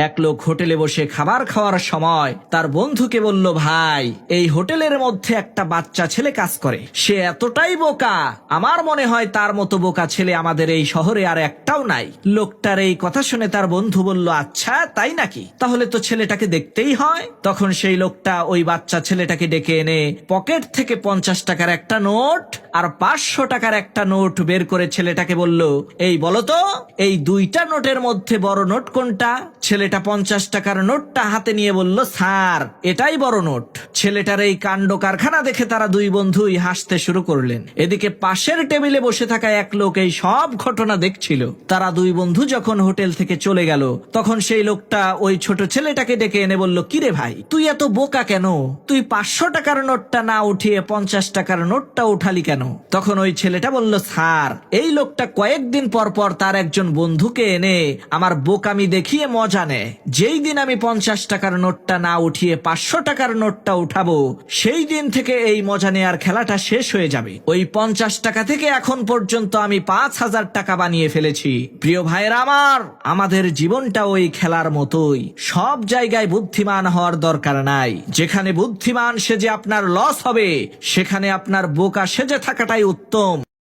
এক লোক হোটেলে বসে খাবার খাওয়ার সময় তার বন্ধুকে বলল, ভাই, এই হোটেলের মধ্যে একটা বাচ্চা ছেলে কাজ করে, সে এতটাই বোকা, আমার মনে হয় তার মতো বোকা ছেলে আমাদের এই শহরে আর একটাও নাই। লোকটার এই কথা শুনে তার বন্ধু বলল, আচ্ছা তাই নাকি, তাহলে তো ছেলেটাকে দেখতেই হয়। তখন সেই লোকটা ওই বাচ্চা ছেলেটাকে ডেকে এনে পকেট থেকে 50 টাকার একটা নোট আর 500 টাকার একটা নোট বের করে ছেলেটাকে বলল, এই বলতো, এই দুইটা নোটের মধ্যে বড় নোট কোনটা? ছেলেটা 50 টাকার নোটটা হাতে নিয়ে বলল, স্যার, এটাই বড় নোট। ছেলেটার এই কাণ্ড কারখানা দেখে তারা দুই বন্ধুই হাসতে শুরু করলেন। এদিকে পাশের টেবিলে বসে থাকা এক লোক এই সব ঘটনা দেখছিল। তারা দুই বন্ধু যখন হোটেল থেকে চলে গেল, তখন সেই লোকটা ওই ছোট ছেলেটাকে ডেকে এনে বলল, কিরে ভাই, তুই এত বোকা কেন? তুই 500 টাকার নোটটা না উঠিয়ে 50 টাকার নোটটা উঠালি কেন? তখন ওই ছেলেটা বলল, স্যার, এই লোকটা কয়েকদিন পর পর তার একজন বন্ধুকে এনে আমার বোকামি দেখিয়ে মজা নেয়। যেই দিন আমি 50 টাকার নোটটা না উঠিয়ে 500 টাকার নোটটা উঠাবো, সেই দিন থেকে এই মজা নেয়ার খেলাটা শেষ হয়ে যাবে। ওই 50 টাকা থেকে এখন পর্যন্ত আমি 5000 টাকা বানিয়ে ফেলেছি। প্রিয় ভাইরা আমার, আমাদের জীবনটা ওই খেলার মতোই। সব জায়গায় বুদ্ধিমান হওয়ার দরকার নাই। যেখানে বুদ্ধিমান সেজে আপনার লস হবে, সেখানে আপনার বোকা সেজে থাকাটাই উত্তম।